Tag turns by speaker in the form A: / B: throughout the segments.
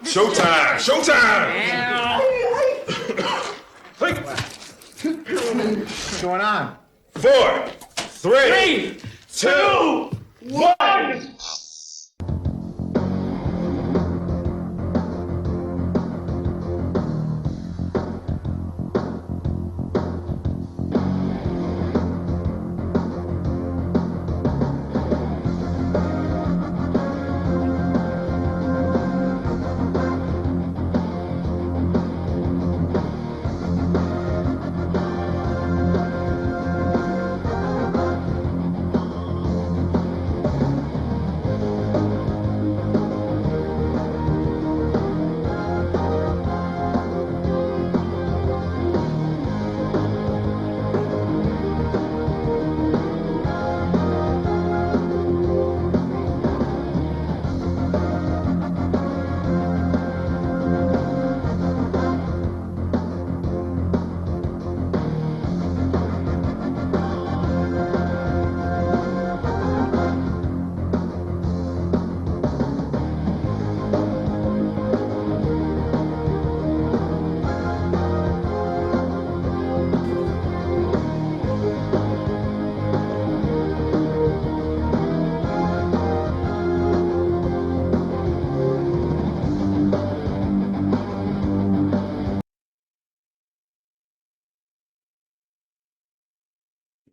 A: Showtime! Showtime!
B: What's going on?
A: 4, 3, 2, 1.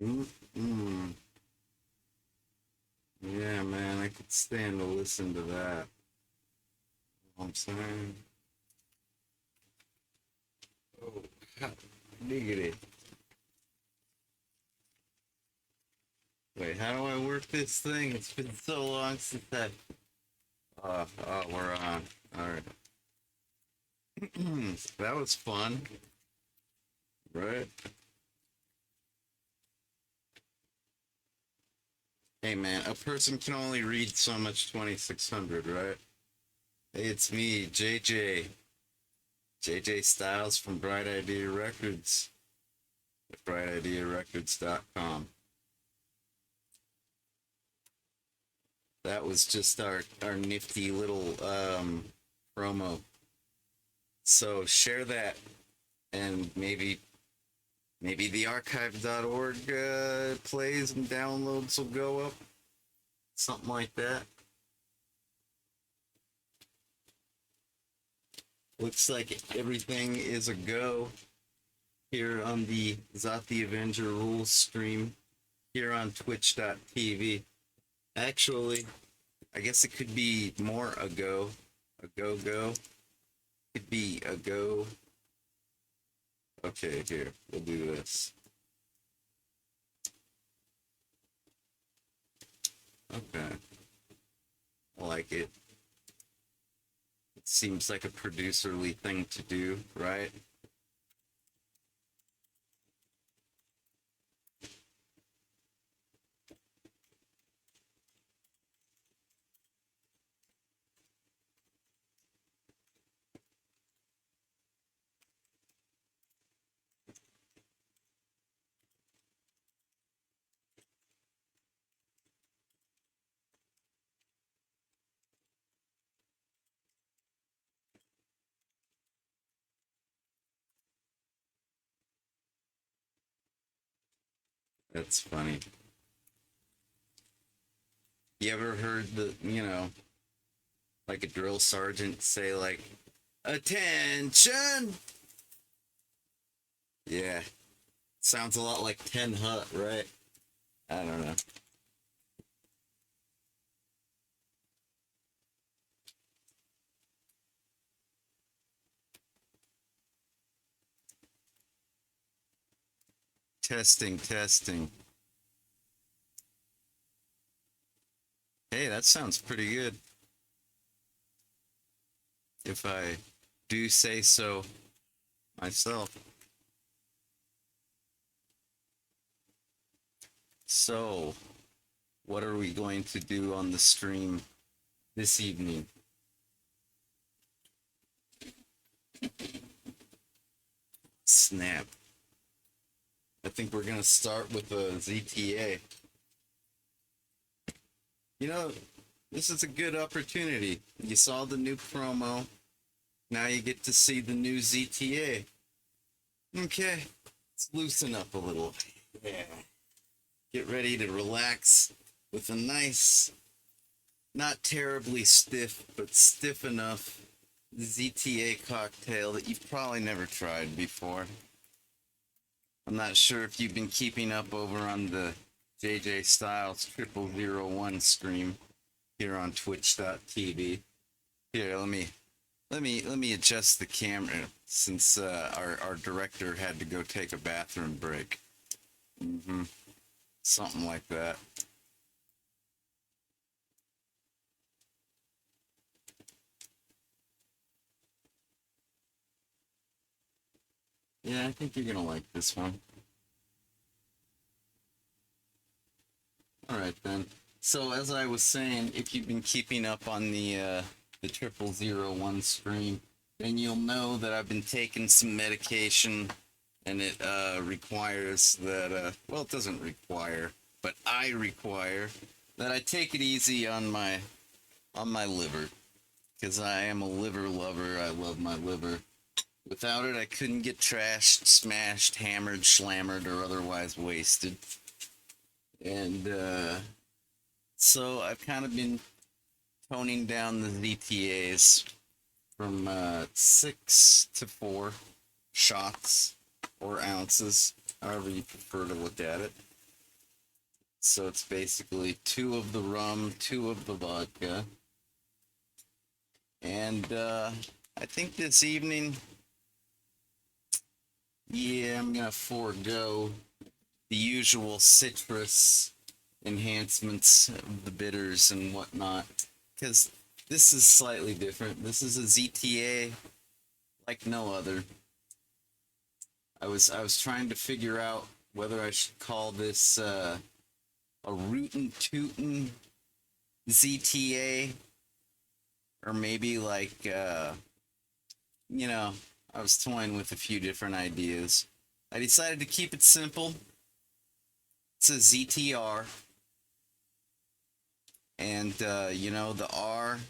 C: Mm-mm. Yeah, man, I could stand to listen to that. You know what I'm saying? Oh, hot diggity. Wait, how do I work this thing? It's been so long since I... we're on. Alright. That was fun, right? Hey, man, a person can only read so much 2600, right? Hey, it's me, JJ. JJ Styles from Bright Idea Records at brightidearecords.com. That was just our nifty little promo. So share that, and maybe the archive.org plays and downloads will go up. Something like that. Looks like everything is a go here on the Zot the Avenger Rules stream here on twitch.tv. Actually, I guess it could be more a go. A go-go. Could be a go. Okay, here. We'll do this. Okay. I like it. It seems like a producerly thing to do, right? That's funny. You ever heard like a drill sergeant say, like, attention? Yeah. Sounds a lot like 10 Hut, right? I don't know. Testing. Hey, that sounds pretty good. If I do say so myself. So, what are we going to do on the stream this evening? Snap. I think we're gonna start with a ZTA. You know, this is a good opportunity. You saw the new promo. Now you get to see the new ZTA. Okay, let's loosen up a little. Yeah. Get ready to relax with a nice, not terribly stiff, but stiff enough ZTA cocktail that you've probably never tried before. I'm not sure if you've been keeping up over on the JJ Styles 0001 stream here on twitch.tv. Here, let me adjust the camera since our director had to go take a bathroom break. Something like that. Yeah, I think you're gonna like this one. Alright then. So as I was saying, if you've been keeping up on the 0001 stream, then you'll know that I've been taking some medication, and it requires that well, it doesn't require, but I require that I take it easy on my liver, because I am a liver lover. I love my liver. Without it, I couldn't get trashed, smashed, hammered, slammered, or otherwise wasted. And so I've kind of been toning down the ZTAs from 6 to 4 shots or ounces, however you prefer to look at it. So it's basically 2 of the rum, 2 of the vodka. And I think this evening, yeah, I'm gonna forego the usual citrus enhancements of the bitters and whatnot, because this is slightly different. This is a ZTA like no other. I was trying to figure out whether I should call this a rootin' tootin' ZTA, or maybe like you know, I was toying with a few different ideas. I decided to keep it simple. It's a ZTR, and you know, the R,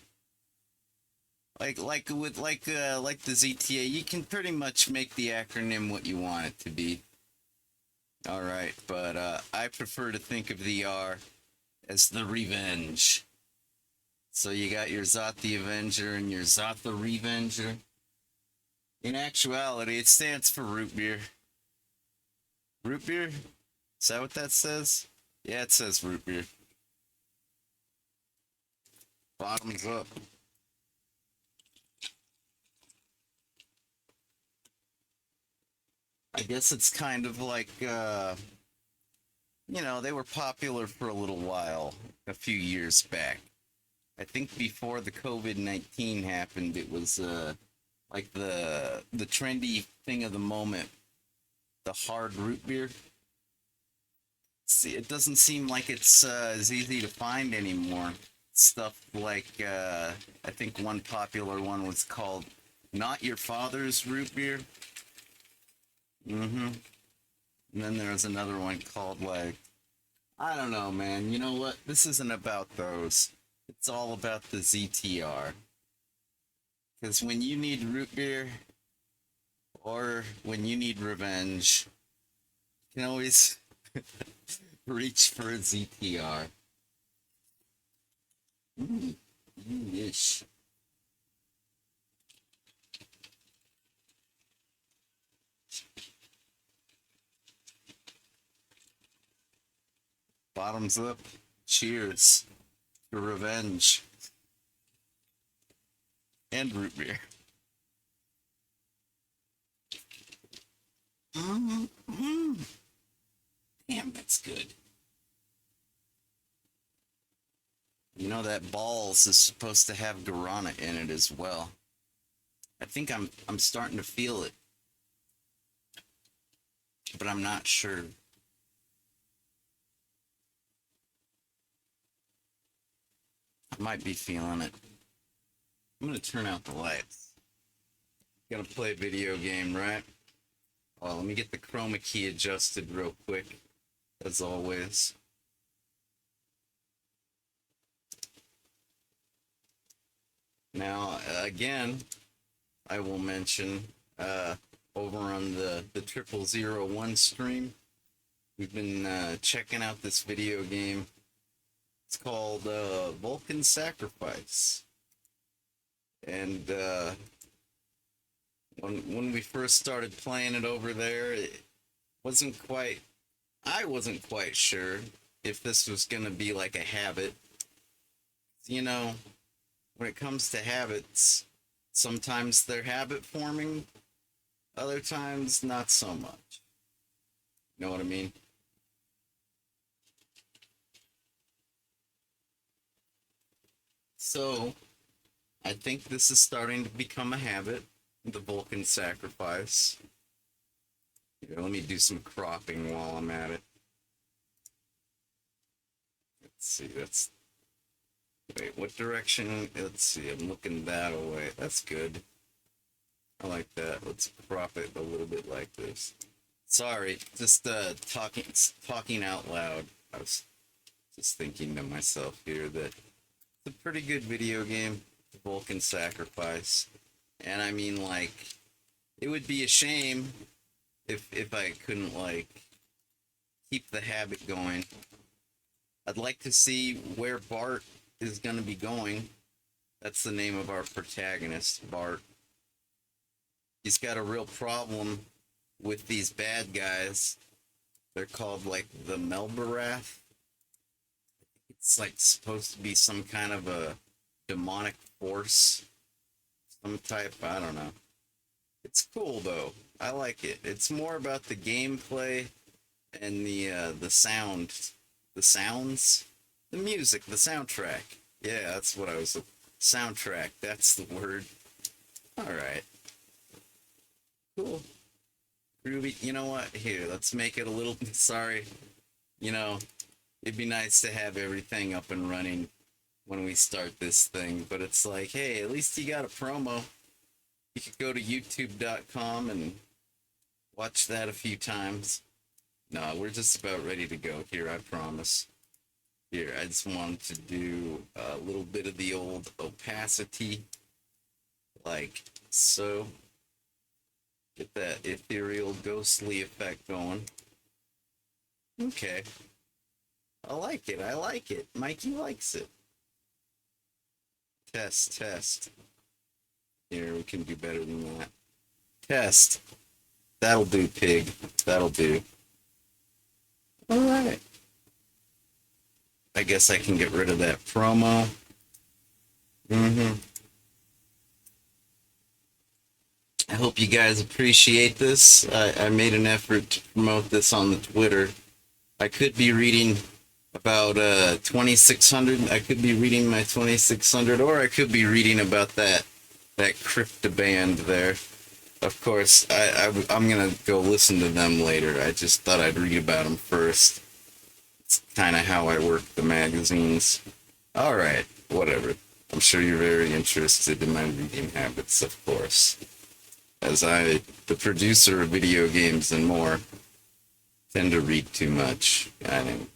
C: like the ZTA, you can pretty much make the acronym what you want it to be. All right, but I prefer to think of the R as the Revenge. So you got your Zot the Avenger and your Zot the Revenger. In actuality, it stands for root beer. Root beer? Is that what that says? Yeah, it says root beer. Bottoms up. I guess it's kind of like, you know, they were popular for a little while, a few years back. I think before the COVID-19 happened, it was like the trendy thing of the moment, the hard root beer. See, it doesn't seem like it's as easy to find anymore. Stuff like, I think one popular one was called Not Your Father's Root Beer. And then there was another one called, like, I don't know, man. You know what? This isn't about those. It's all about the ZTR. Because when you need root beer, or when you need revenge, you can always reach for a ZTR. Ish. Bottoms up. Cheers to revenge. And root beer. Damn, that's good. You know that Balls is supposed to have guarana in it as well. I think I'm starting to feel it, but I'm not sure. I might be feeling it. I'm gonna turn out the lights. Gotta play a video game, right? Well, let me get the chroma key adjusted real quick, as always. Now, again, I will mention over on the 0001 stream. We've been checking out this video game. It's called Vulcan Sacrifice. And when we first started playing it over there, I wasn't quite sure if this was going to be like a habit. You know, when it comes to habits, sometimes they're habit forming, other times not so much. You know what I mean? So, I think this is starting to become a habit, the Vulcan Sacrifice. Here, let me do some cropping while I'm at it. Let's see, wait, what direction? Let's see, I'm looking that way. That's good. I like that. Let's crop it a little bit like this. Sorry, just talking out loud. I was just thinking to myself here that it's a pretty good video game, Vulcan Sacrifice. And I mean, like, it would be a shame if I couldn't, like, keep the habit going. I'd like to see where Bart is going to be going. That's the name of our protagonist, Bart. He's got a real problem with these bad guys. They're called, like, the Melbarath. It's, like, supposed to be some kind of a demonic force. Some type, I don't know. It's cool, though. I like it. It's more about the gameplay and the sound. The sounds? The music, the soundtrack. Yeah, that's what I was... Soundtrack, that's the word. Alright. Cool. Ruby, you know what? Here, let's make it a little... Sorry. You know, it'd be nice to have everything up and running when we start this thing, but it's like, hey, at least you got a promo. You could go to youtube.com and watch that a few times. No, we're just about ready to go here, I promise. Here, I just wanted to do a little bit of the old opacity, like so. Get that ethereal, ghostly effect going. Okay. I like it, I like it. Mikey likes it. Test. Here, we can do better than that. Test. That'll do, pig. That'll do. Alright. I guess I can get rid of that promo. I hope you guys appreciate this. I made an effort to promote this on the Twitter. I could be reading about 2600. I could be reading my 2600, or I could be reading about that crypto band there. Of course, I'm gonna go listen to them later. I just thought I'd read about them first. It's kind of how I work the magazines. All right, whatever. I'm sure you're very interested in my reading habits, of course. As the producer of video games and more, tend to read too much. And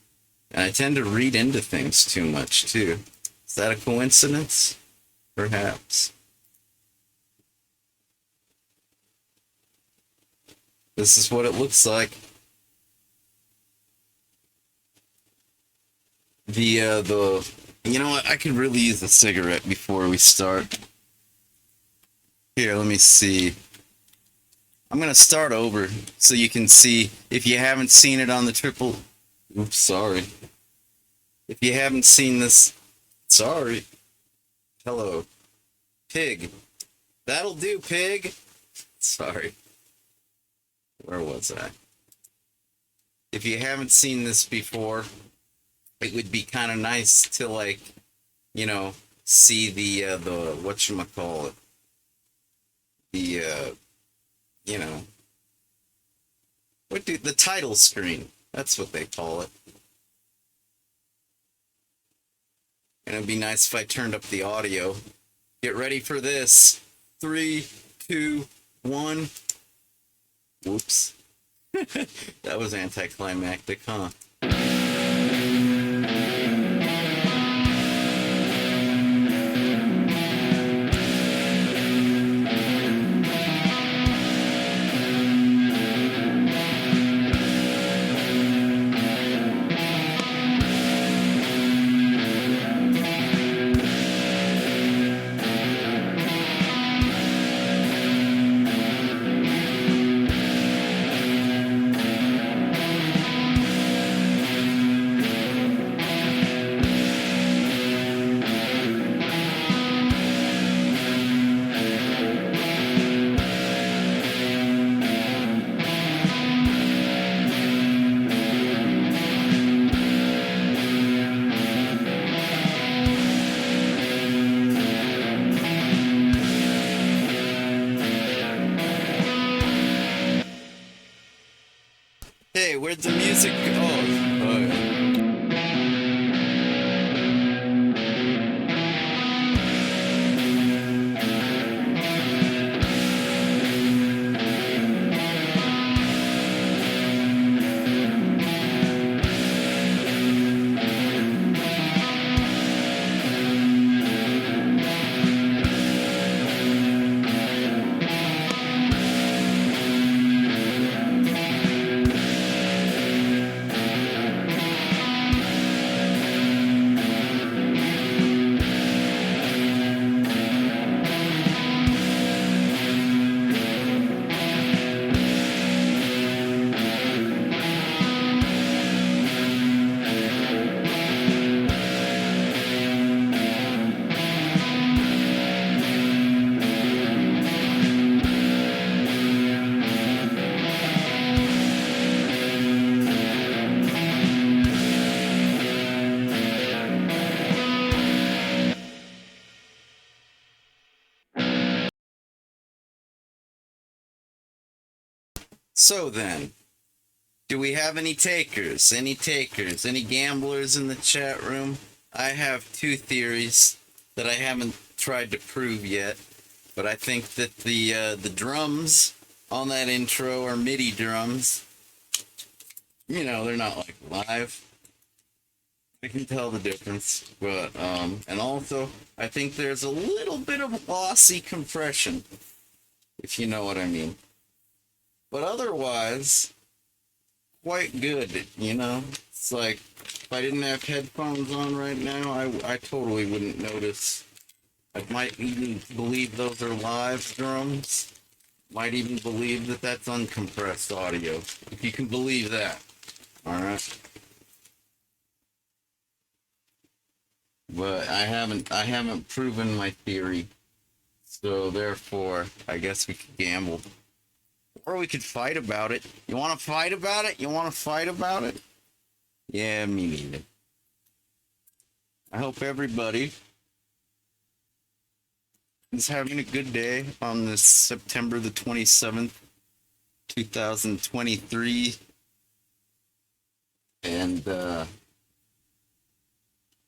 C: I tend to read into things too much, too. Is that a coincidence? Perhaps. This is what it looks like. You know what? I could really use a cigarette before we start. Here, let me see. I'm gonna start over so you can see if you haven't seen it on the triple. Oops, sorry. If you haven't seen this, sorry. Hello, pig. That'll do, pig. Sorry. Where was I? If you haven't seen this before, it would be kind of nice to, like, you know, see the whatchamacallit. You know, the title screen. That's what they call it. And it'd be nice if I turned up the audio. Get ready for this. 3, 2, 1. Whoops. That was anticlimactic, huh? Hey, where'd the music go? Oh, yeah. So then, do we have any takers? Any takers? Any gamblers in the chat room? I have two theories that I haven't tried to prove yet, but I think that the drums on that intro are MIDI drums. You know, they're not like live. I can tell the difference, but and also I think there's a little bit of lossy compression, if you know what I mean. But otherwise, quite good, you know? It's like, if I didn't have headphones on right now, I totally wouldn't notice. I might even believe those are live drums. Might even believe that that's uncompressed audio. If you can believe that. Alright? But I haven't proven my theory. So therefore, I guess we could gamble. Or we could fight about it. You want to fight about it? You want to fight about it? Yeah, me neither. I hope everybody is having a good day on this September the 27th, 2023. And,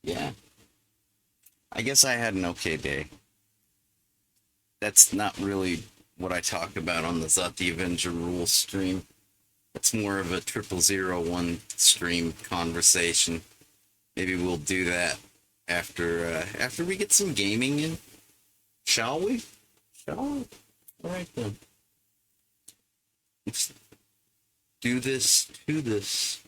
C: yeah. I guess I had an okay day. That's not really what I talk about on the Zati Avenger Rules stream. It's more of a 0001 stream conversation. Maybe we'll do that after we get some gaming in. Shall we? Shall we? Alright then. Let's do this to this.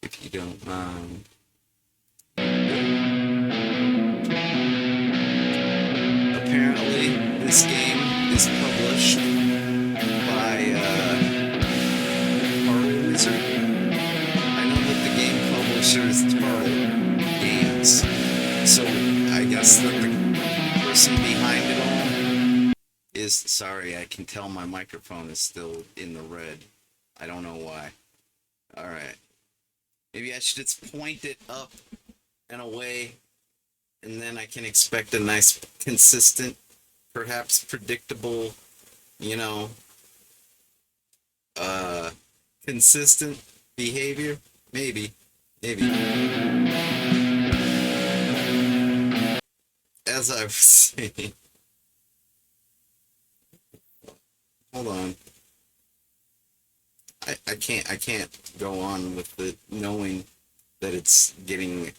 C: If you don't mind. Apparently, this game is published by Turtle Wizard. I know that the game publisher is Turtle Games, so I guess that the person behind it all is... Sorry, I can tell my microphone is still in the red. I don't know why. Alright. Maybe I should just point it up and away, and then I can expect a nice, consistent, perhaps predictable, you know, consistent behavior. Maybe. As I was saying, hold on. I can't go on with it knowing that it's getting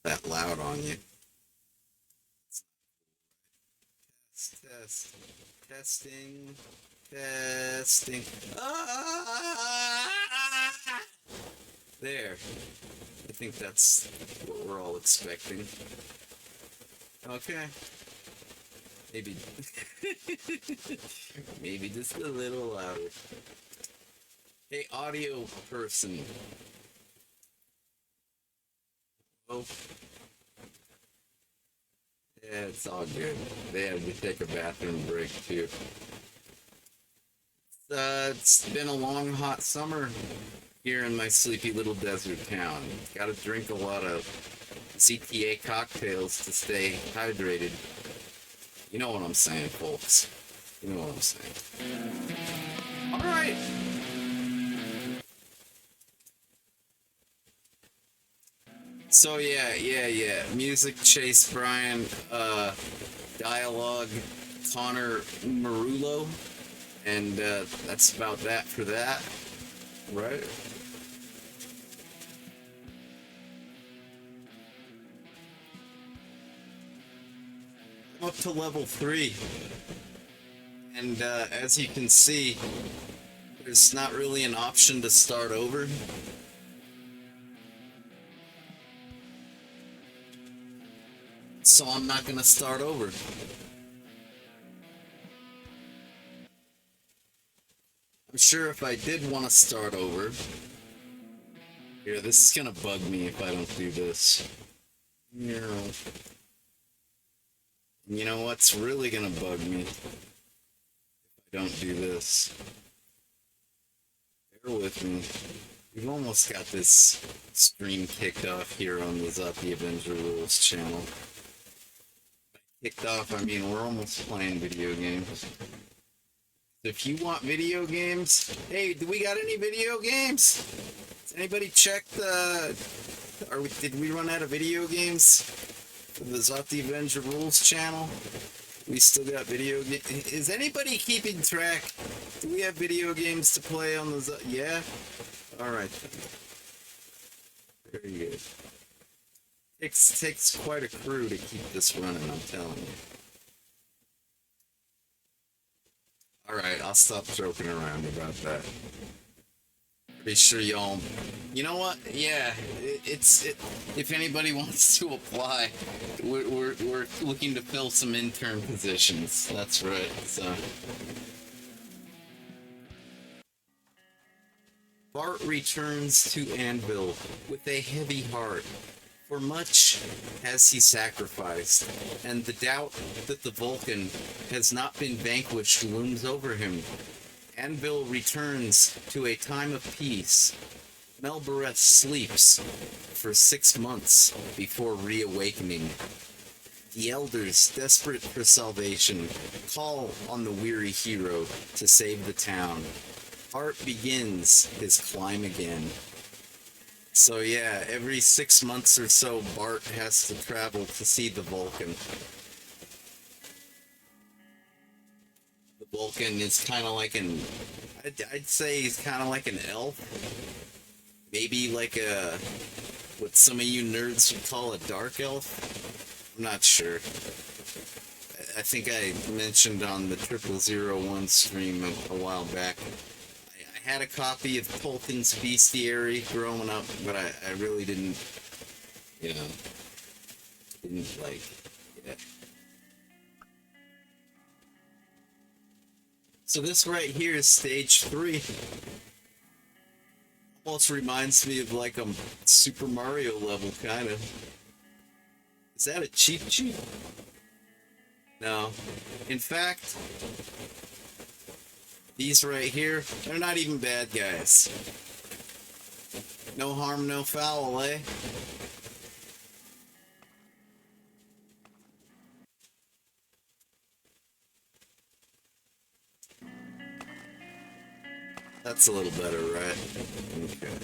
C: that loud on you. Testing. There. I think that's what we're all expecting. Okay. Maybe maybe just a little louder. Hey, audio person. Oh. Yeah, it's all good. They had to take a bathroom break, too. It's been a long, hot summer here in my sleepy little desert town. Gotta drink a lot of CTA cocktails to stay hydrated. You know what I'm saying, folks. You know what I'm saying. Alright. So yeah. Music, Chase Bryan, dialogue, Connor Marullo, and that's about that for that, right? I'm up to level 3, and as you can see, there's not really an option to start over. So I'm not gonna start over. I'm sure if I did want to start over... Here, this is gonna bug me if I don't do this. Yeah. You know what's really gonna bug me if I don't do this? Bear with me. We've almost got this stream kicked off here on the Zati Avenger Rules channel. Kicked off, I mean, we're almost playing video games. If you want video games, hey, do we got any video games? Has anybody checked did we run out of video games for the Zati Avenger Rules channel? We still got video games. Is anybody keeping track? Do we have video games to play on the yeah? Alright. Very good. Takes quite a crew to keep this running, I'm telling you. Alright, I'll stop joking around about that. Pretty sure y'all... You know what? Yeah, if anybody wants to apply, we're looking to fill some intern positions. That's right, so... Bart returns to Anvil with a heavy heart. For much has he sacrificed, and the doubt that the Vulcan has not been vanquished looms over him. Anvil returns to a time of peace. Melbareth sleeps for 6 months before reawakening. The elders, desperate for salvation, call on the weary hero to save the town. Bart begins his climb again. So yeah, every 6 months or so, Bart has to travel to see the Vulcan. The Vulcan is kind of like an... I'd say he's kind of like an elf. Maybe like a... what some of you nerds would call a dark elf? I'm not sure. I think I mentioned on the 0001 stream a while back. I had a copy of Tolkien's Bestiary growing up, but I really didn't, didn't like it. So this right here is stage 3. Almost reminds me of like a Super Mario level, kind of. Is that a cheat sheet? No. In fact, these right here, they're not even bad guys. No harm, no foul, eh? That's a little better, right? Okay.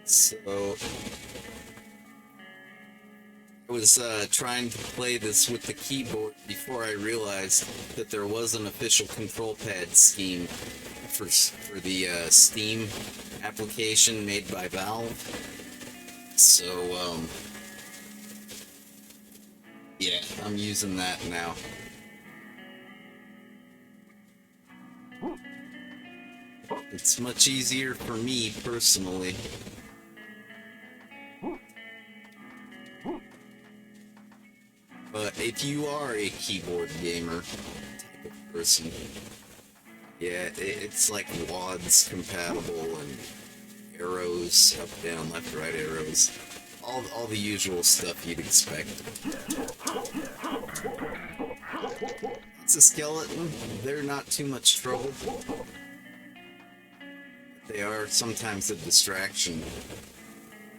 C: So... I was trying to play this with the keyboard before I realized that there was an official control pad scheme for the Steam application made by Valve. So, yeah, I'm using that now. It's much easier for me, personally. But if you are a keyboard gamer type of person, yeah, it's like WADS compatible and arrows, up, down, left, right arrows, all the usual stuff you'd expect. It's a skeleton. They're not too much trouble. They are sometimes a distraction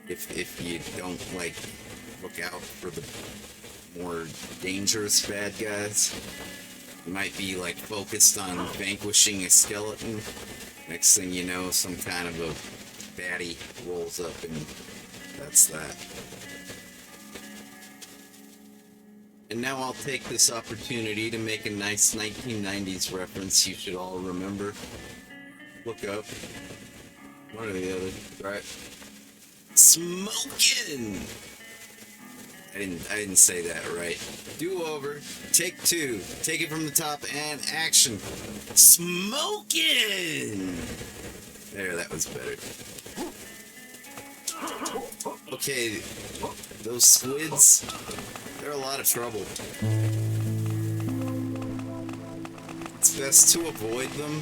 C: if you don't like look out for the more dangerous bad guys. You might be like focused on vanquishing a skeleton. Next thing you know, some kind of a baddie rolls up, and that's that. And now I'll take this opportunity to make a nice 1990s reference you should all remember. Look up. One or the other, right? Smokin'! I didn't say that right. Do over. Take two. Take it from the top and action. Smokin'! There, that was better. Okay, those squids, they're a lot of trouble. It's best to avoid them,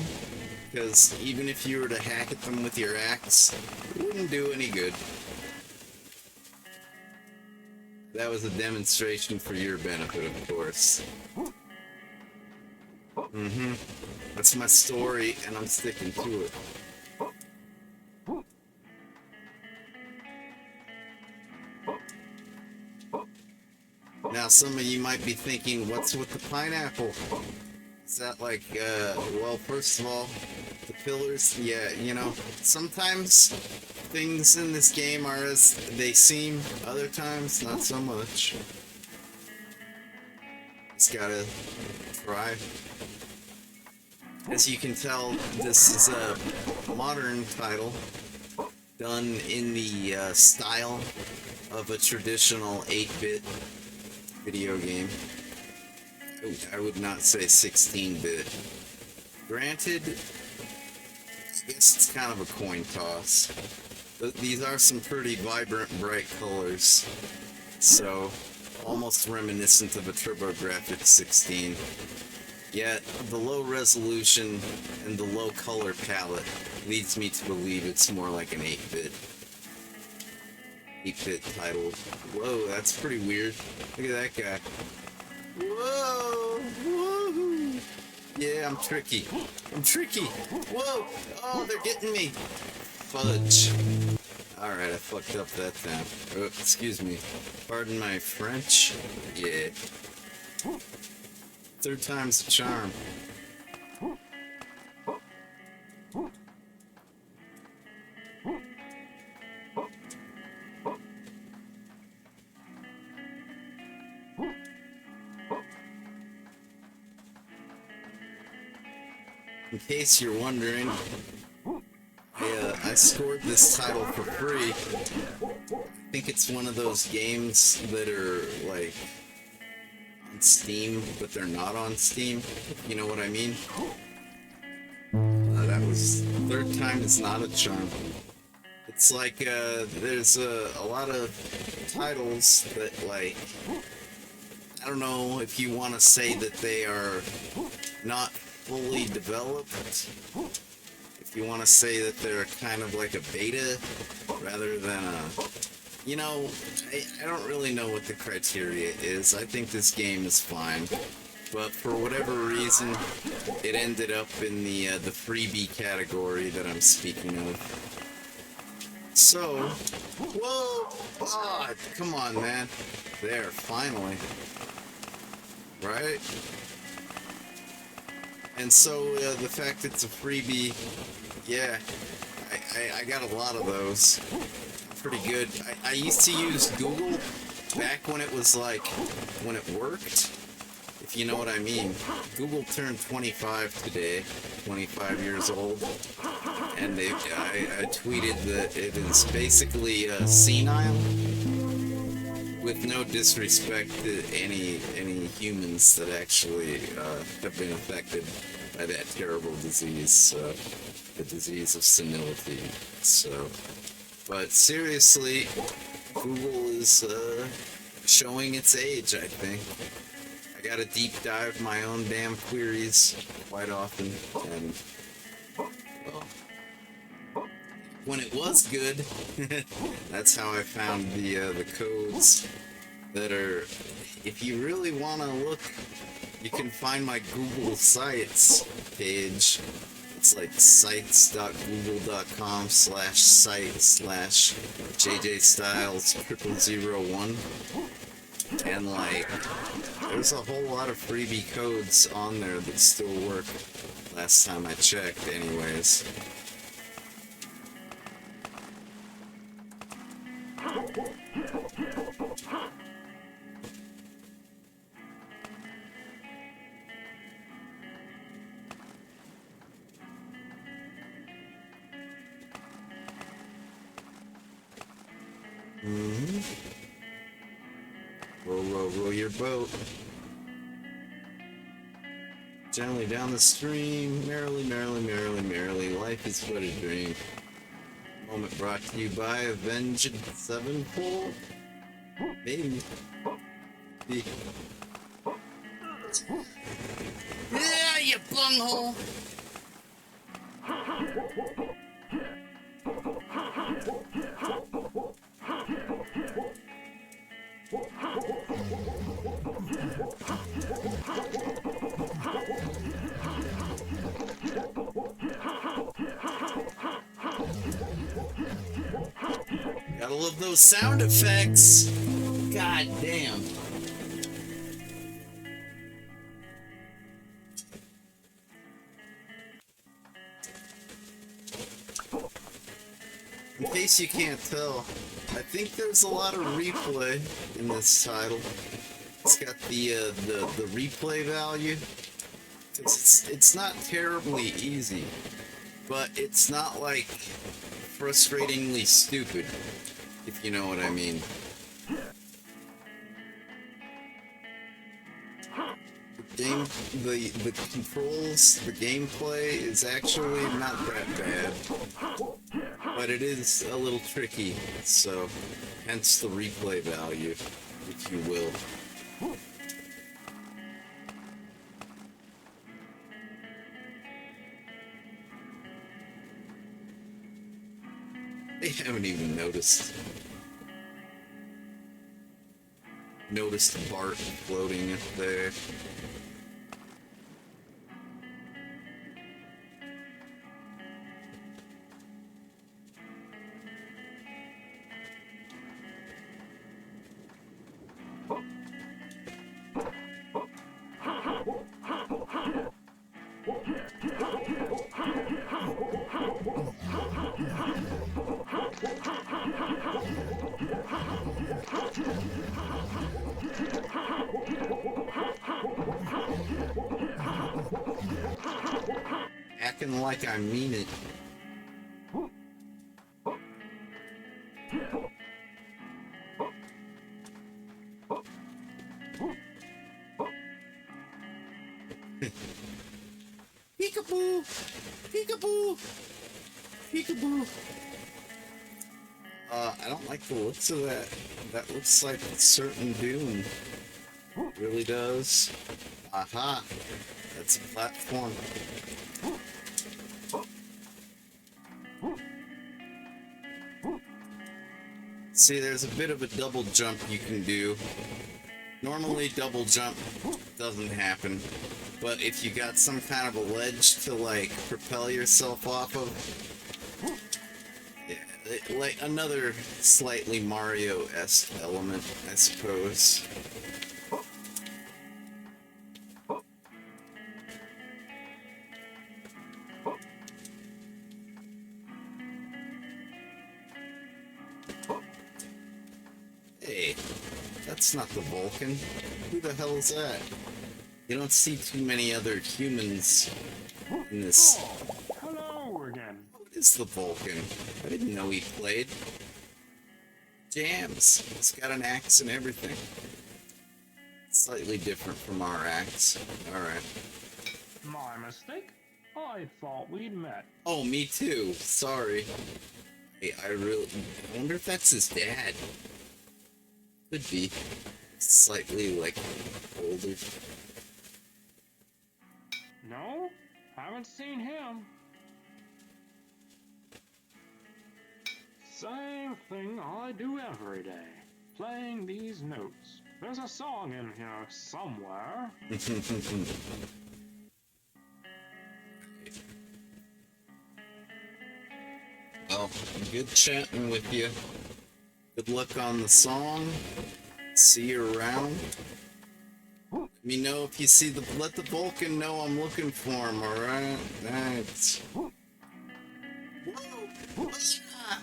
C: because even if you were to hack at them with your axe, it wouldn't do any good. That was a demonstration for your benefit, of course. That's my story, and I'm sticking to it. Now, some of you might be thinking, what's with the pineapple? Is that like, well, first of all, the pillars, yeah, you know, sometimes things in this game are as they seem, other times, not so much. Just gotta try. As you can tell, this is a modern title, done in the style of a traditional 8-bit video game. I would not say 16-bit. Granted, I guess it's kind of a coin toss. But these are some pretty vibrant, bright colors. So, almost reminiscent of a TurboGrafx 16. Yet, the low resolution and the low color palette leads me to believe it's more like an 8-bit title. Whoa, that's pretty weird. Look at that guy. Whoa! Woohoo! Yeah, I'm tricky. I'm tricky. Whoa! Oh, they're getting me. Fudge. Alright, I fucked up that time. Oh, excuse me. Pardon my French. Yeah. Third time's the charm. In case you're wondering, I scored this title for free. I think it's one of those games that are like on Steam, but they're not on Steam. You know what I mean? That was third time is not a charm. It's like there's a lot of titles that, like, I don't know if you want to say that they are not fully developed. If you want to say that they're kind of like a beta rather than a, you know, I don't really know what the criteria is. I think this game is fine, but for whatever reason, it ended up in the freebie category that I'm speaking of. So, whoa, oh, come on, man. There, finally. Right? And so, the fact it's a freebie, yeah, I got a lot of those. Pretty good. I used to use Google back when it was like, when it worked, if you know what I mean. Google turned 25 today, 25 years old, and I tweeted that it is basically senile, with no disrespect to any humans that actually have been affected by that terrible disease, the disease of senility. So, but seriously, Google is showing its age, I think. I gotta deep dive my own damn queries quite often, and well, when it was good, that's how I found the codes that are, if you really want to look, you can find my Google Sites page. It's like sites.google.com/site/JJStyles0001. And like, there's a whole lot of freebie codes on there that still work. Last time I checked, anyways. Row your boat. Gently down the stream, merrily, merrily, merrily, merrily, life is but a dream. Moment brought to you by Avenged Sevenfold. Maybe. Yeah, you bunghole! Gotta love those sound effects. God damn. In case you can't tell, I think there's a lot of replay in this title. It's got the replay value. It's not terribly easy, but it's not like frustratingly stupid, if you know what I mean. The controls, the gameplay is actually not that bad, but it is a little tricky, so hence the replay value, if you will. They haven't even noticed Bart floating up there. Acting like I mean it. Peekaboo! Peekaboo! Peekaboo! I don't like the looks of that. That looks like a certain Doom. It really does. Aha! That's a platform. See, there's a bit of a double jump you can do. Normally, double jump doesn't happen, but if you got some kind of a ledge to, like, propel yourself off of, yeah, like another slightly Mario-esque element, I suppose. Hey, that's not the Vulcan. Who the hell is that? You don't see too many other humans in this.
B: Hello again.
C: What is the Vulcan? I didn't know he played. Jams. He's got an axe and everything. Slightly different from our axe. Alright.
B: My mistake. I thought we'd met.
C: Oh, me too. Sorry. Hey, I wonder if that's his dad. Could be. Slightly, like, older.
B: No? Haven't seen him. Same thing I do every day. Playing these notes. There's a song in here somewhere. Well, good chatting with you. Good luck on the song.
C: See you around. Let me know if you see the. Let the Vulcan know I'm looking for him. All right. Thanks. Whoa. Ah.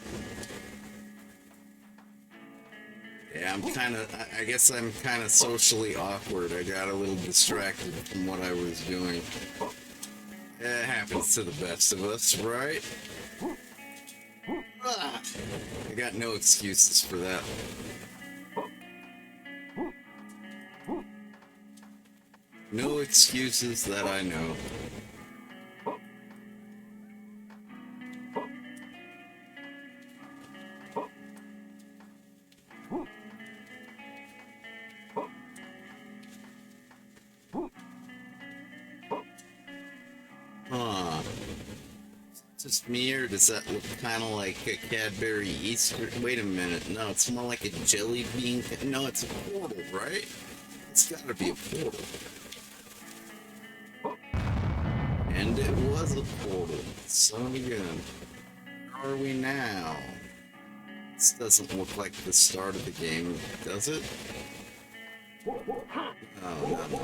C: Yeah, I'm kind of. I guess I'm kind of socially awkward. I got a little distracted from what I was doing. It happens to the best of us, right? Ah. I got no excuses for that. No excuses that I know. Huh. Just me, or does that look kind of like a Cadbury Easter? Wait a minute. No, it's more like a jelly bean. No, it's a portal, right? It's gotta be a portal. And it was a portal. Son of a gun. Where are we now? This doesn't look like the start of the game, does it? Oh, no.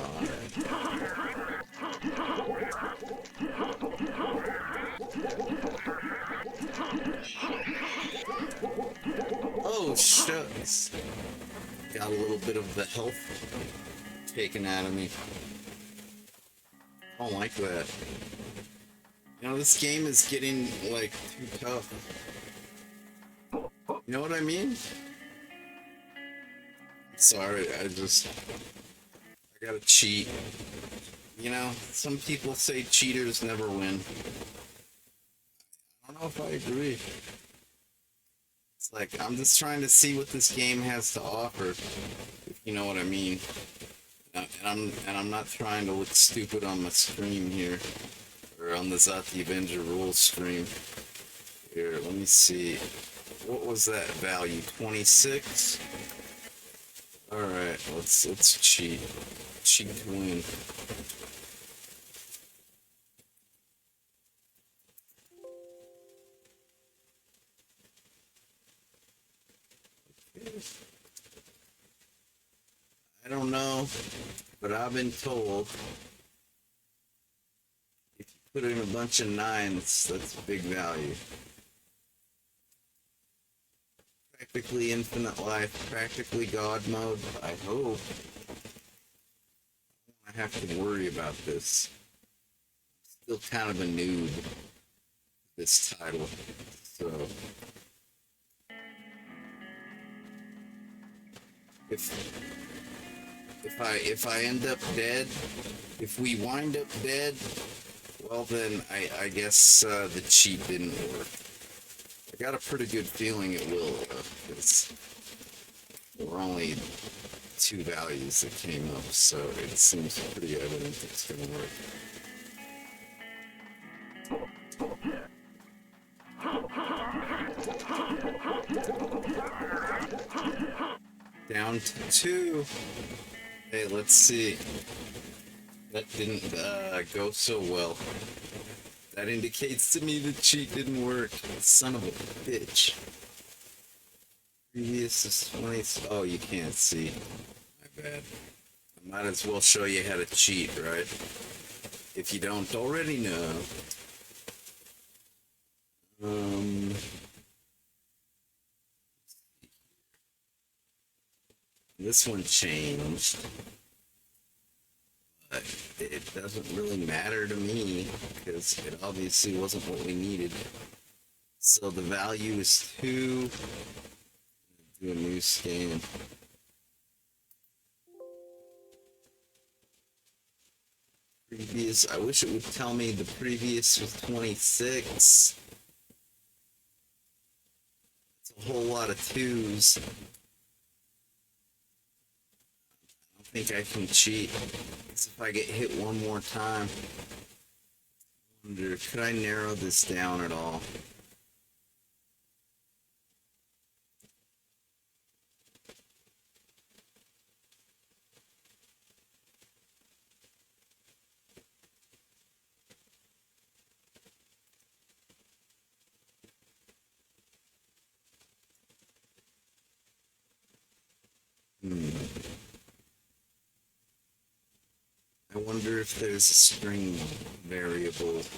C: Oh, shucks. Got a little bit of the health taken out of me. I don't like that. You know, this game is getting, like, too tough. You know what I mean? Sorry, I gotta cheat. You know, some people say cheaters never win. I don't know if I agree. It's like, I'm just trying to see what this game has to offer, if you know what I mean. And I'm not trying to look stupid on my stream here, or on the Zati Avenger Rules stream. Here, let me see. What was that value? 26? Alright, let's cheat. Cheat to win. I don't know, but I've been told if you put in a bunch of 9s, that's big value. Practically infinite life, practically God mode, I hope. I don't have to worry about this. Still kind of a noob, this title, so... If I end up dead, if we wind up dead, well then I guess the cheat didn't work. I got a pretty good feeling it will, because there were only 2 values that came up, so it seems pretty evident it's gonna work. Down to 2. Hey, let's see. That didn't go so well. That indicates to me the cheat didn't work. Son of a bitch. Previous is 20. Oh, you can't see. My bad. I might as well show you how to cheat, right? If you don't already know. This one changed, but it doesn't really matter to me because it obviously wasn't what we needed. So the value is 2. Do a new scan. Previous, I wish it would tell me the previous was 26. It's a whole lot of 2s. I think I can cheat. Because if I get hit one more time, I wonder, could I narrow this down at all? wonder if there's a string variable that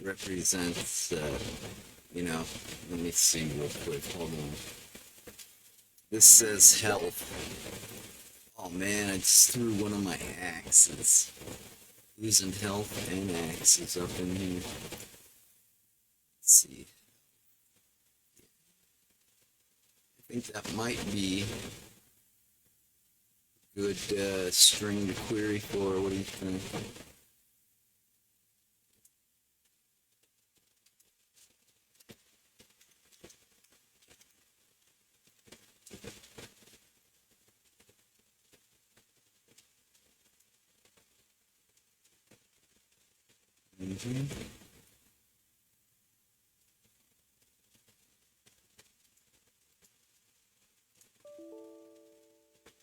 C: represents, you know, let me see real quick, hold on. This says health. Oh man, I just threw one of my axes. Losing health and axes up in here. Let's see. I think that might be a good string to query for. What do you think?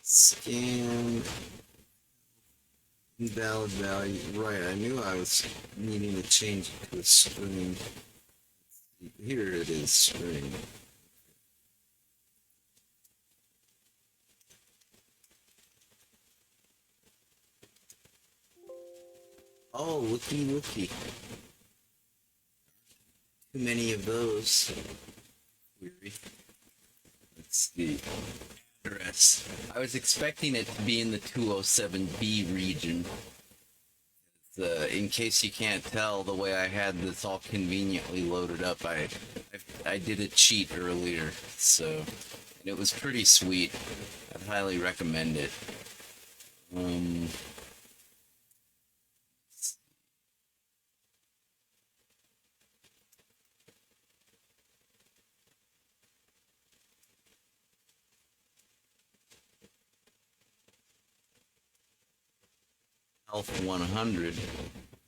C: Scan invalid value. Right, I knew I was needing to change it to a string. Here it is, string. Oh, looky. Too many of those. Query. Let's see. Address. I was expecting it to be in the 207B region. In case you can't tell, the way I had this all conveniently loaded up, I did a cheat earlier, so, and it was pretty sweet. I'd highly recommend it. Health 100.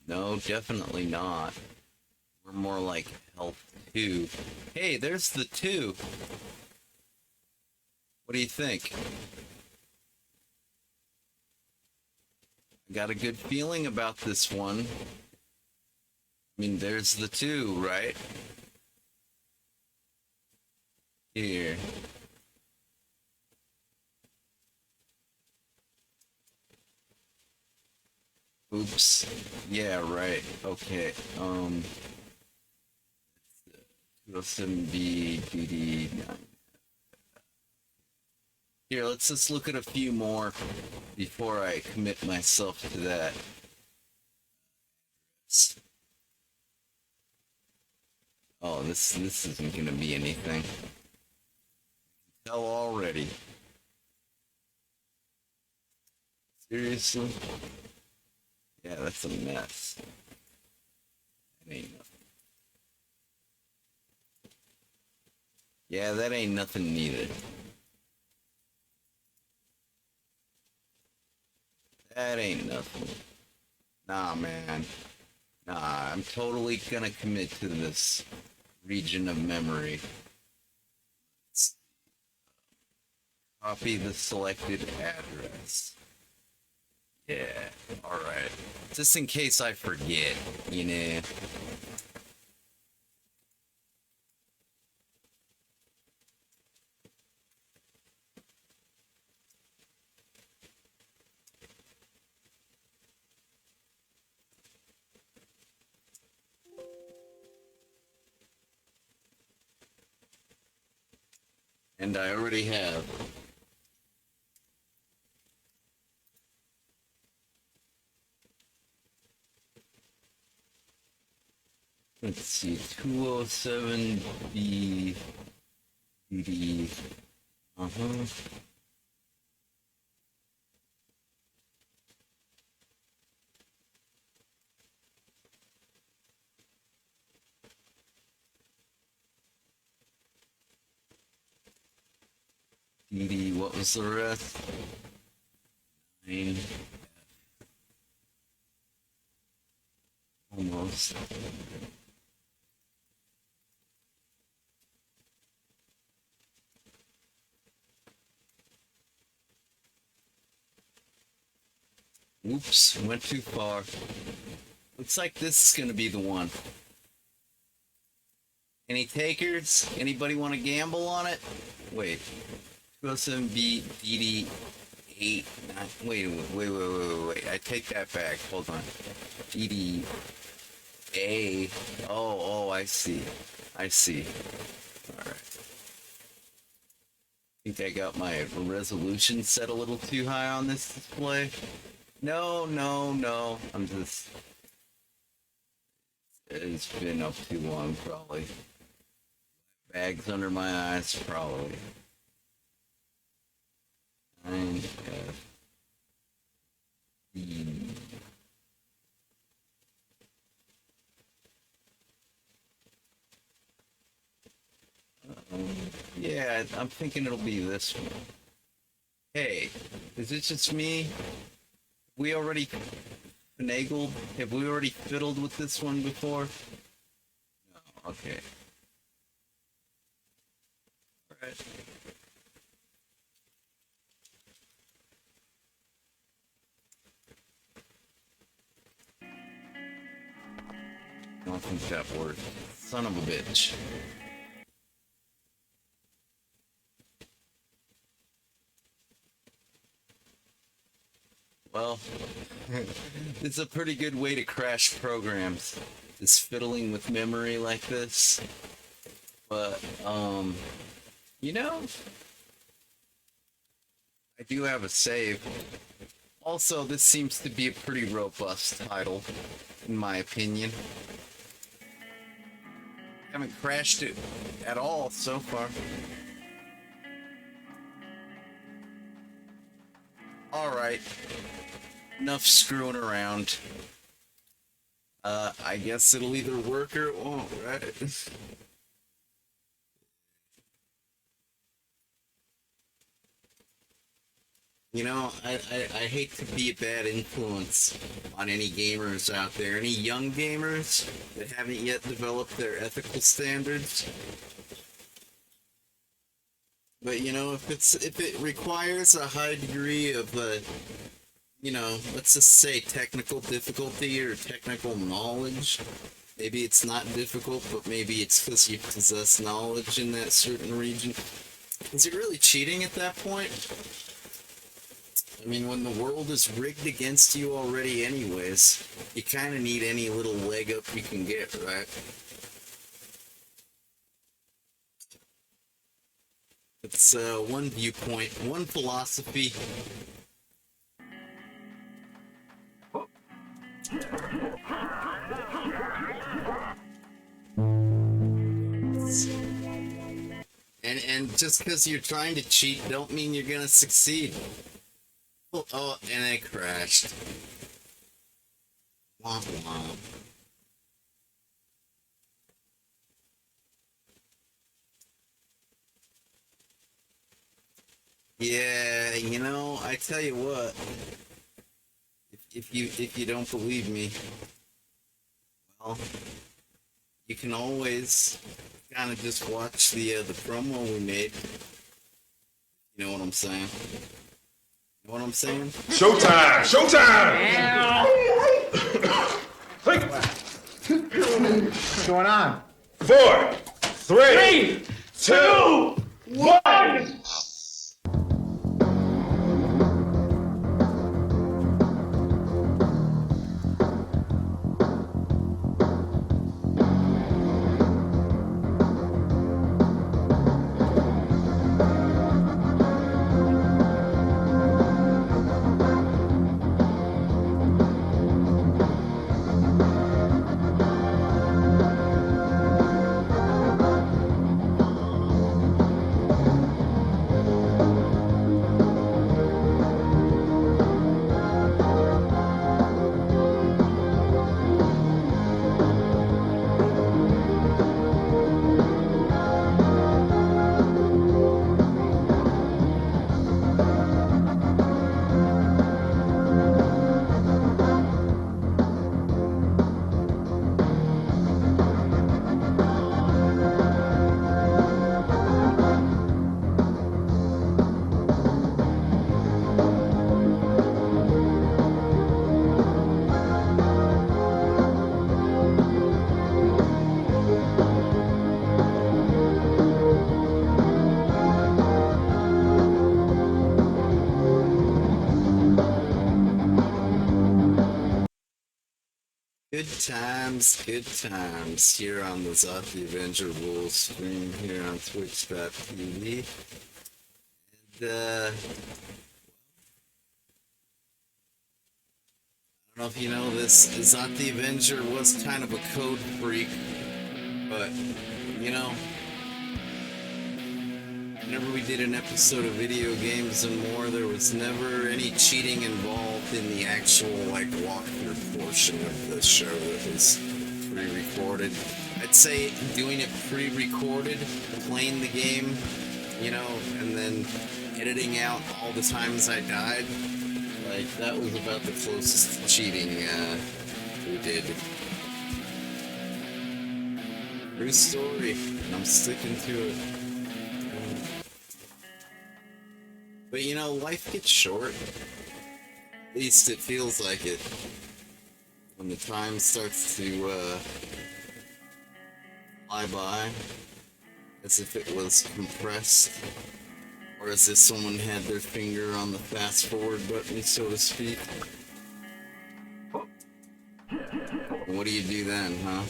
C: No, definitely not. We're more like health 2. Hey, there's the 2. What do you think? I got a good feeling about this one. I mean, there's the 2, right? Here. Oops. Yeah, right. Okay. 207B, DD9. Here, let's just look at a few more before I commit myself to that. Oh, this isn't gonna be anything. Tell already. Seriously? Yeah, that's a mess. That ain't nothing. Yeah, that ain't nothing neither. That ain't nothing. Nah, man. Nah, I'm totally gonna commit to this region of memory. Let's copy the selected address. Yeah, alright. Just in case I forget, you know. And I already have. Let's see, 207B, DD, DD, what was the rest? 9. Almost. Oops, went too far. Looks like this is gonna be the one. Any takers? Anybody want to gamble on it? Wait. 207B, DD, 8, 9. Wait. I take that back. Hold on. EDA. Oh, I see. Alright. Think I got my resolution set a little too high on this display? No. I'm just... It's been up too long, probably. Bags under my eyes, probably. 9F. Yeah, I'm thinking it'll be this one. Hey, is it just me? We already finagled? Have we already fiddled with this one before? No, okay. Alright. I don't think that worked. Son of a bitch. Well, it's a pretty good way to crash programs, is fiddling with memory like this. But, you know, I do have a save. Also, this seems to be a pretty robust title, in my opinion. Haven't crashed it at all so far. Alright. Enough screwing around. I guess it'll either work or it won't, right? You know, I hate to be a bad influence on any gamers out there, any young gamers that haven't yet developed their ethical standards. But you know, if it requires a high degree of you know, let's just say technical difficulty or technical knowledge, maybe it's not difficult, but maybe it's because you possess knowledge in that certain region. Is it really cheating at that point? I mean, when the world is rigged against you already anyways, you kind of need any little leg up you can get, right? It's one viewpoint, one philosophy. And just because you're trying to cheat don't mean you're gonna succeed. Oh, and it crashed. Womp womp. Yeah, you know, I tell you what. If you don't believe me, well, you can always kind of just watch the promo we made. You know what I'm saying? You know what I'm saying?
A: Showtime! Showtime!
D: What's going on?
A: 4, 3, 2, 1.
C: good times here on the Zot the Avenger Rules stream here on Twitch.tv. And, I don't know if you know this, Zot the Avenger was kind of a code freak, but, you know, whenever we did an episode of video games and more, there was never any cheating involved in the actual, like, walkthrough portion of the show that was pre-recorded. I'd say doing it pre-recorded, playing the game, you know, and then editing out all the times I died, like, that was about the closest to cheating we did. True story, and I'm sticking to it. But you know, life gets short. At least it feels like it. When the time starts to fly by, as if it was compressed, or as if someone had their finger on the fast forward button, so to speak. And what do you do then, huh?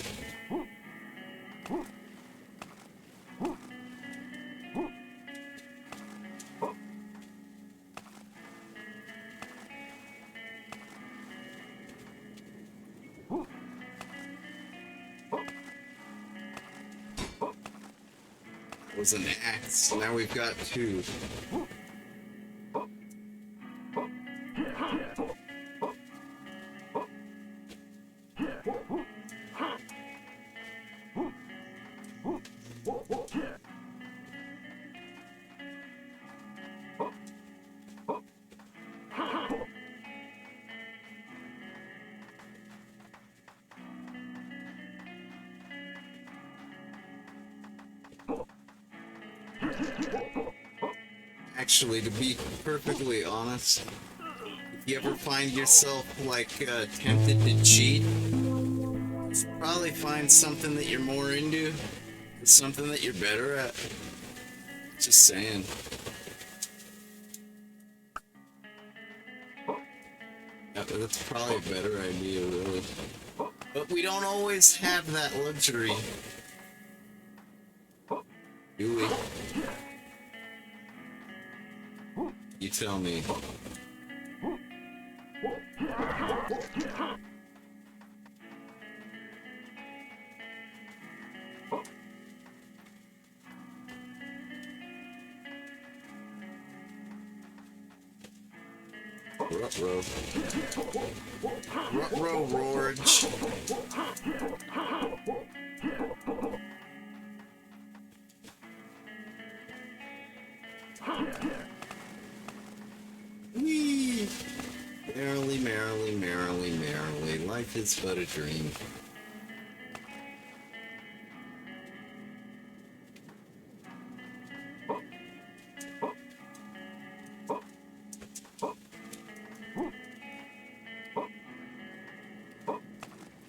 C: Was an axe. Now we've got two. Actually, to be perfectly honest, if you ever find yourself, like, tempted to cheat, you should probably find something that you're more into, something that you're better at. Just saying. Yeah, that's probably a better idea, really. But we don't always have that luxury. Do we? You tell me. Ruh-roh. Ruh-roh, Rorge. Whee! Merrily, merrily, merrily, merrily, life is but a dream.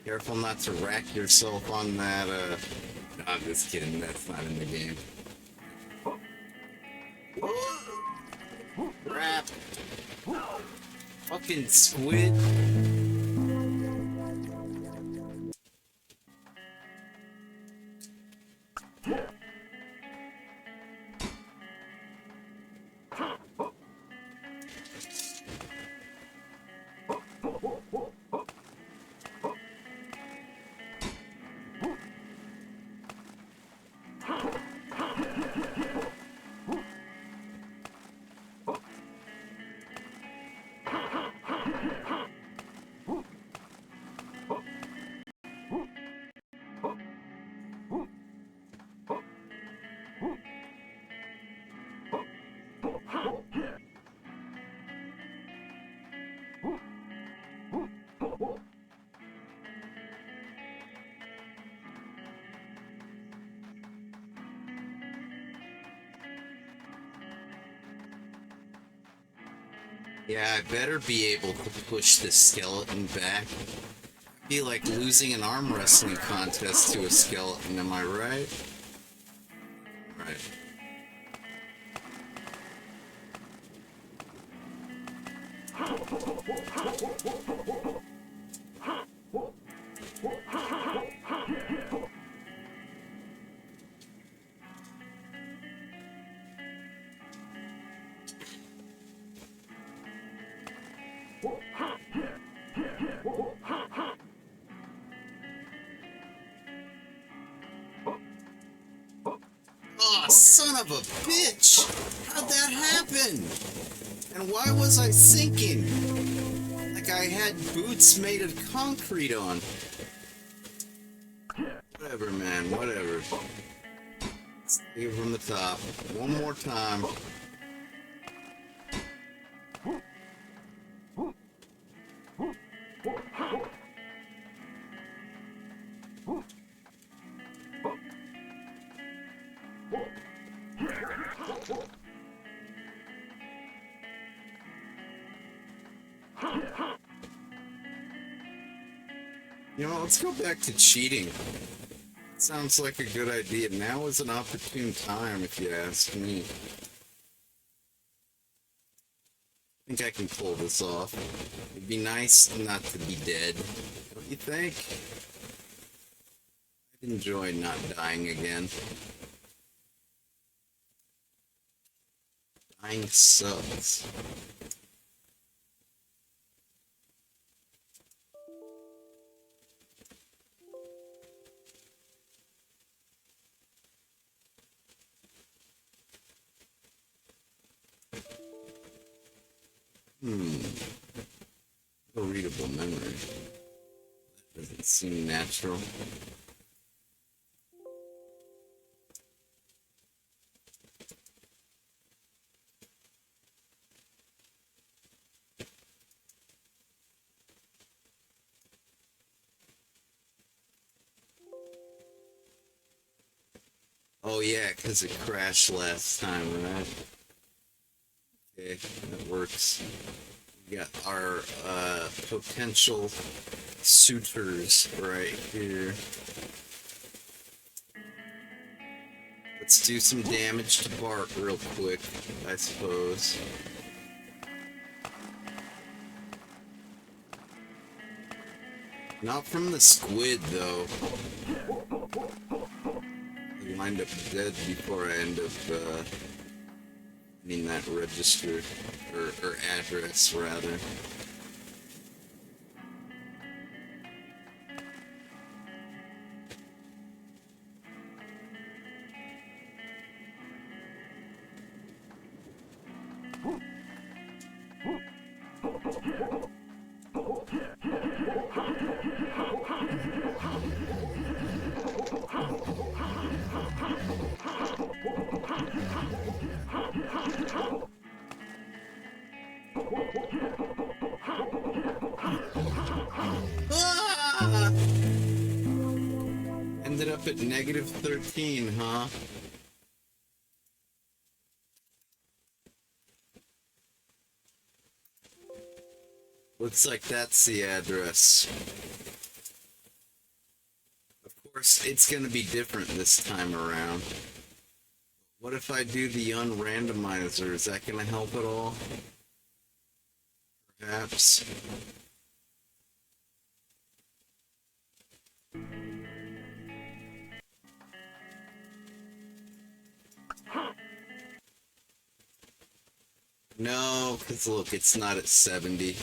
C: Careful not to rack yourself on that, no, I'm just kidding, that's not in the game. Crap! Fucking squid! Yeah, I better be able to push this skeleton back. It'd be like losing an arm wrestling contest to a skeleton, am I right? Right. Son of a bitch! How'd that happen? And why was I sinking? Like I had boots made of concrete on. Whatever, man, whatever. Let's take it from the top. One more time. You know, let's go back to cheating. Sounds like a good idea. Now is an opportune time, if you ask me. I think I can pull this off. It'd be nice not to be dead. Don't you think? I'd enjoy not dying again. Dying sucks. A readable memory. That doesn't seem natural. Oh yeah, because it crashed last time, right? Okay, that works. We got our potential suitors right here. Let's do some damage to Bart real quick, I suppose. Not from the squid, though. I wind up dead before I end up needing that register, or address, rather. Ah! Ended up at -13, huh? Looks like that's the address. Of course, it's gonna be different this time around. What if I do the unrandomizer? Is that gonna help at all? Perhaps. No, because look, it's not at 70.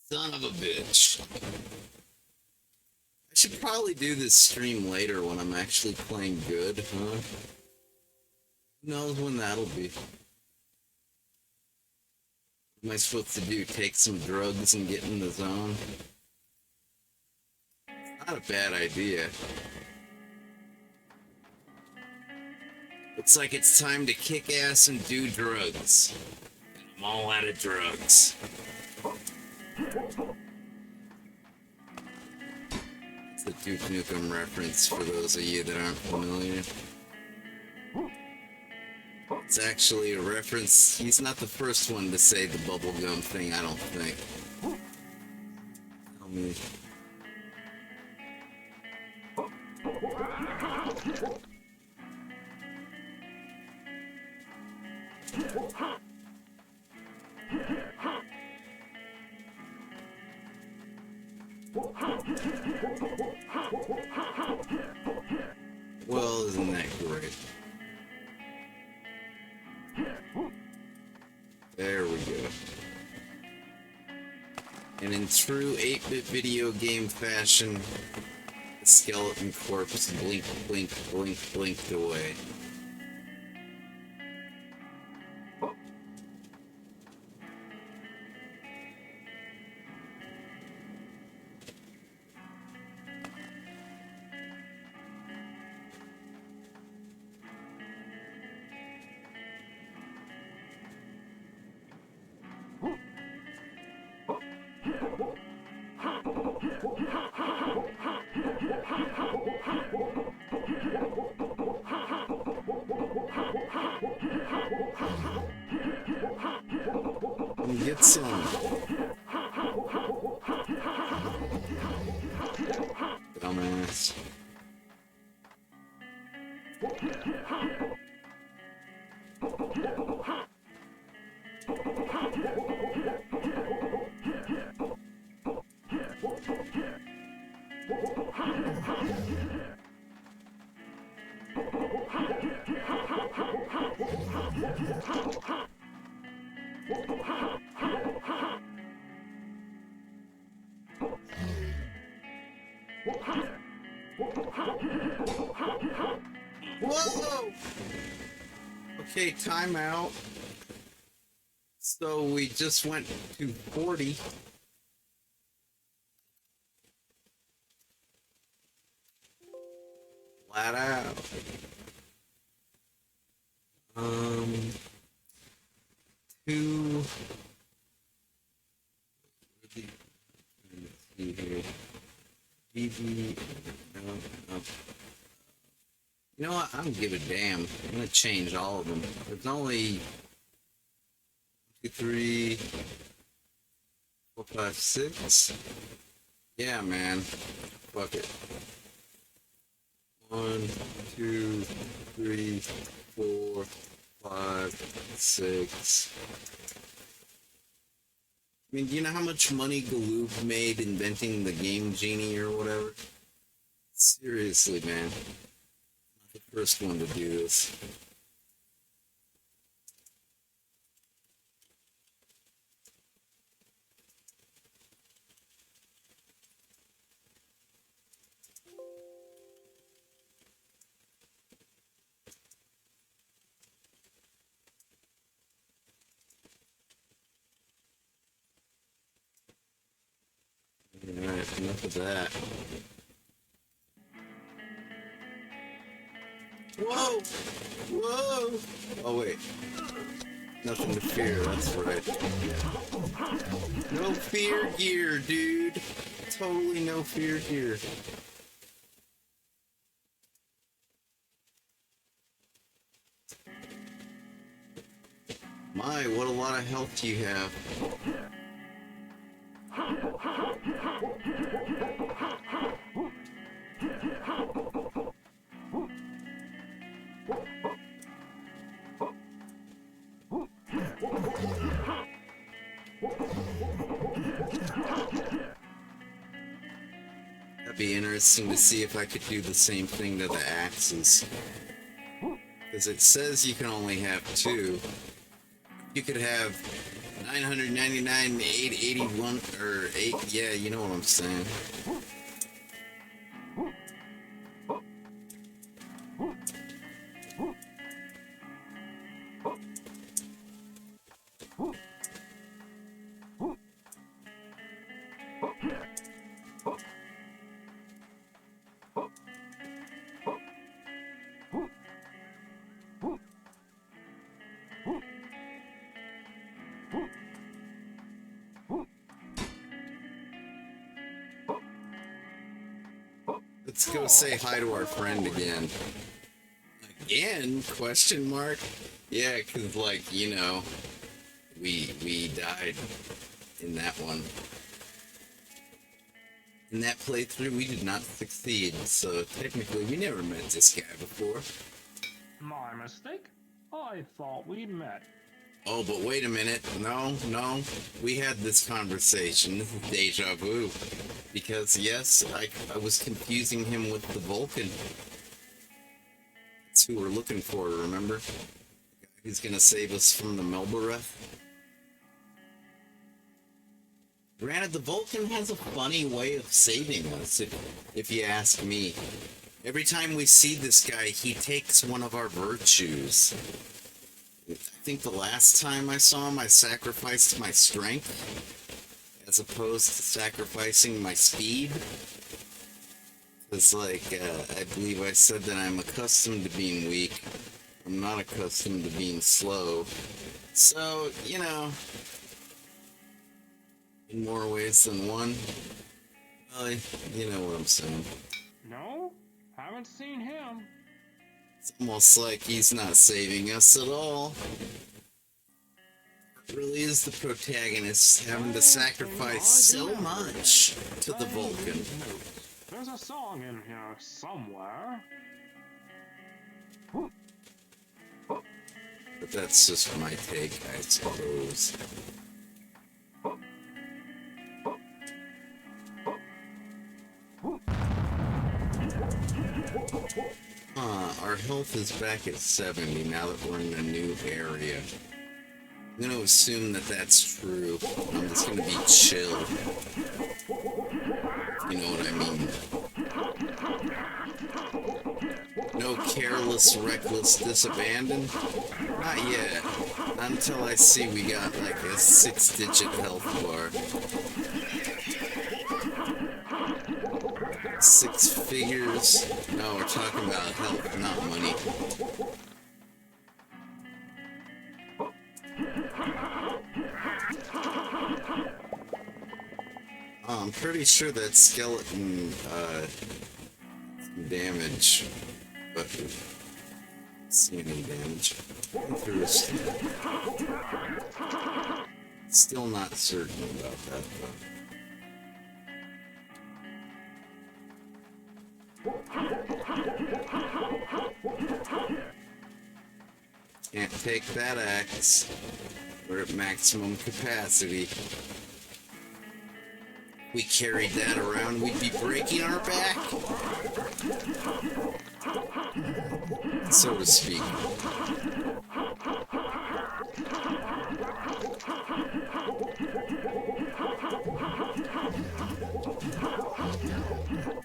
C: Son of a bitch. I should probably do this stream later when I'm actually playing good, huh? Who knows when that'll be? What am I supposed to do? Take some drugs and get in the zone? Not a bad idea. Looks like it's time to kick ass and do drugs. I'm all out of drugs. It's the Duke Nukem reference for those of you that aren't familiar. It's actually a reference. He's not the first one to say the bubblegum thing, I don't think. Tell me. Well, isn't that great? There we go. And in true 8-bit video game fashion, the skeleton corpse blink, blink, blink, blinked away. Get some. Dumbass. Whoa! Okay, timeout. So we just went to 40. Flat out. Two. Let's see here. BB. No. You know what? I don't give a damn. I'm gonna change all of them. There's only 2, 3, 4, 5, 6. Yeah, man. Fuck it. 1, 2, 3, 4, 5, 6. I mean, do you know how much money Galoob made inventing the Game Genie or whatever? Seriously, man. I'm the first one to do this. Alright, enough of that. Whoa! Whoa! Oh, wait. Nothing to fear, that's right. No fear gear, dude. Totally no fear gear. My, what a lot of health you have. That'd be interesting to see if I could do the same thing to the axes. Because it says you can only have 2. You could have 999, 881, or 8, yeah, you know what I'm saying. Let's go say hi to our friend again. Again? Question mark? Yeah, cause like, you know, we died in that one. In that playthrough, we did not succeed, so technically we never met this guy before.
B: My mistake? I thought we'd met.
C: Oh, but wait a minute. No, we had this conversation. This is deja vu. Because, yes, I was confusing him with the Vulcan. That's who we're looking for, remember? The guy who's gonna save us from the Melbareth. Granted, the Vulcan has a funny way of saving us, if you ask me. Every time we see this guy, he takes one of our virtues. I think the last time I saw him, I sacrificed my strength, as opposed to sacrificing my speed. It's like, I believe I said that I'm accustomed to being weak. I'm not accustomed to being slow. So, you know, in more ways than one. Well, you know what I'm saying.
B: No? Haven't seen him.
C: It's almost like he's not saving us at all. It really is the protagonist having to sacrifice so much to the Vulcan.
B: There's a song in here somewhere.
C: But that's just my take, I suppose. Our health is back at 70 now that we're in a new area. I'm gonna assume that that's true. I'm just gonna be chill. You know what I mean? No careless, reckless disabandon? Not yet. Until I see we got like a 6-digit health bar. 6 figures. No, we're talking about health, not money. Oh, I'm pretty sure that skeleton, damage, but see any damage. Interesting. Still not certain about that though. Can't take that axe. We're at maximum capacity. We carried that around, we'd be breaking our back. So to speak.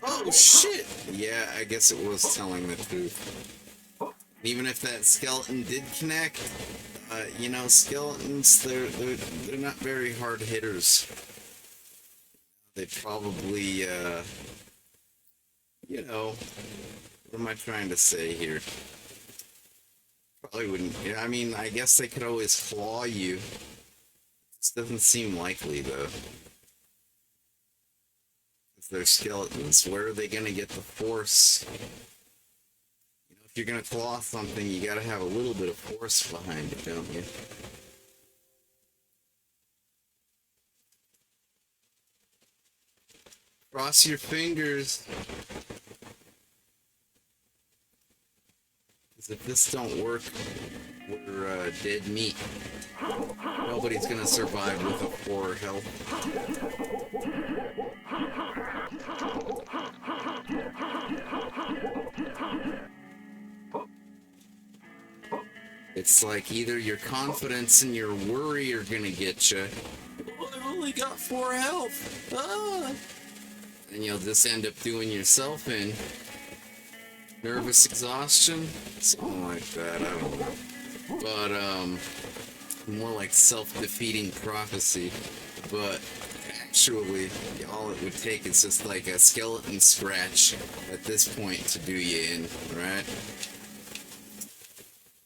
C: Oh shit! Yeah, I guess it was telling the truth. Even if that skeleton did connect, you know, skeletons, they're not very hard hitters. They probably, you know, what am I trying to say here? Probably wouldn't, I mean, I guess they could always claw you. This doesn't seem likely, though. If they're skeletons, where are they gonna get the force? You know, if you're gonna claw something, you gotta have a little bit of force behind it, don't you? Cross your fingers. Because if this don't work, we're dead meat. Nobody's gonna survive with a 4 health. It's like either your confidence and your worry are gonna get you. Oh, I've only got 4 health. Ah! And you'll just end up doing yourself in. Nervous exhaustion? Something like that, I don't know. But, more like self-defeating prophecy. But, actually, all it would take is just like a skeleton scratch at this point to do you in, right?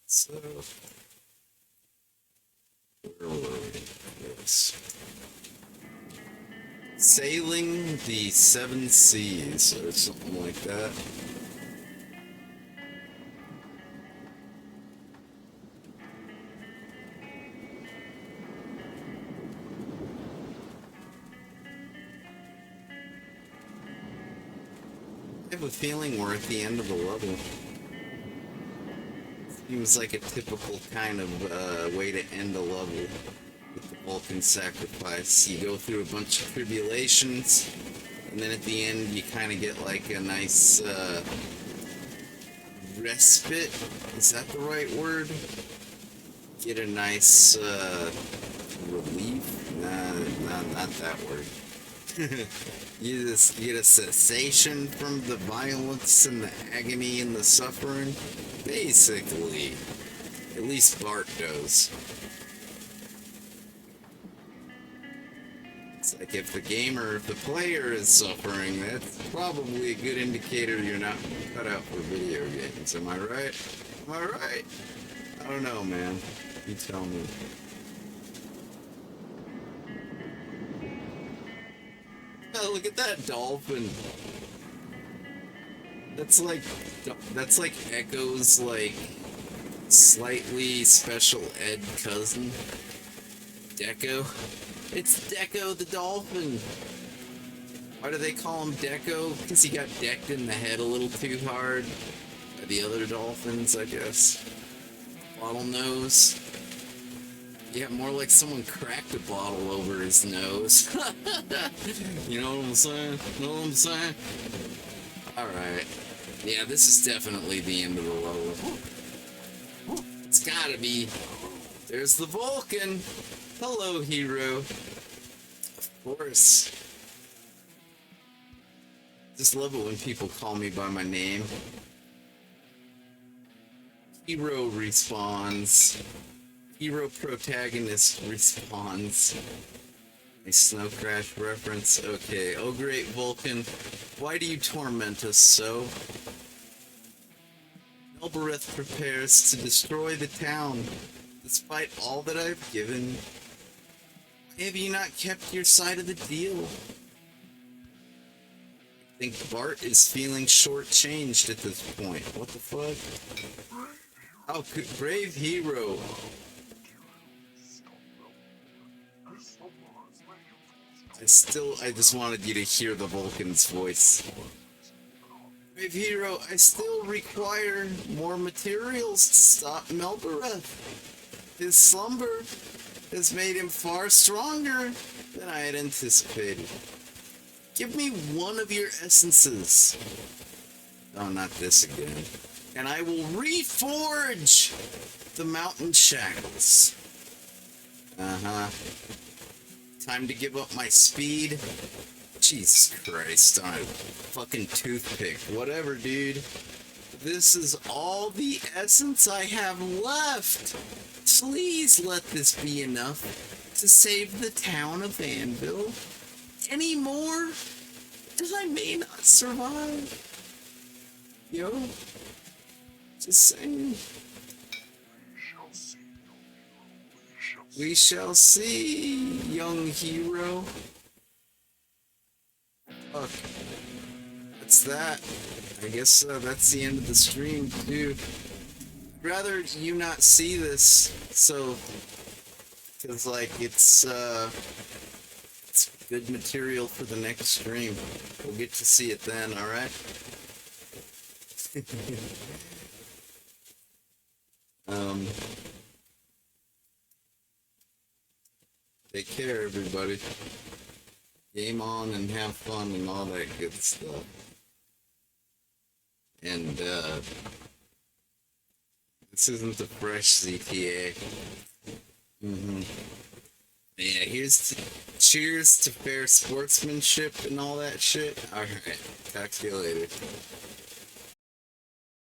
C: So, where were we? Yes. Sailing the 7 seas, or something like that. I have a feeling we're at the end of the level. Seems like a typical kind of way to end a level with the Vulcan sacrifice. You go through a bunch of tribulations, and then at the end you kind of get like a nice respite. Is that the right word? Get a nice relief? Nah, not that word. You just get a cessation from the violence and the agony and the suffering. Basically. At least Bart does. It's like if the player is suffering, that's probably a good indicator you're not cut out for video games. Am I right? Am I right? I don't know, man. You tell me. Oh, look at that dolphin. That's like Echo's like slightly special ed cousin. Deco. It's Deco the dolphin. Why do they call him Deco? Because he got decked in the head a little too hard by the other dolphins, I guess. Bottlenose. Yeah, more like someone cracked a bottle over his nose. You know what I'm saying? Know what I'm saying? Alright. Yeah, this is definitely the end of the level. It's gotta be. There's the Vulcan. Hello, hero. Of course. Just love it when people call me by my name. Hero responds. Hero protagonist responds. A Snow Crash reference. Okay. Oh, great Vulcan. Why do you torment us so? Elbereth prepares to destroy the town. Despite all that I've given, why have you not kept your side of the deal? I think Bart is feeling shortchanged at this point. What the fuck? How could brave hero? I just wanted you to hear the Vulcan's voice. Brave hero, I still require more materials to stop Melbereth. His slumber has made him far stronger than I had anticipated. Give me one of your essences. Oh, not this again. And I will reforge the mountain shackles. Uh-huh. Time to give up my speed. Jesus Christ, on a fucking toothpick. Whatever, dude. This is all the essence I have left. Please let this be enough to save the town of Anvil. Any more, and I may not survive. Yo, just saying. We shall see, young hero. Fuck. That's that. I guess that's the end of the stream, too. I'd rather you not see this, so... Because, like, it's good material for the next stream. We'll get to see it then, alright? Take care, everybody. Game on and have fun and all that good stuff. And, this isn't the fresh ZTA. Yeah, here's to, cheers to fair sportsmanship and all that shit. Alright, talk to you later.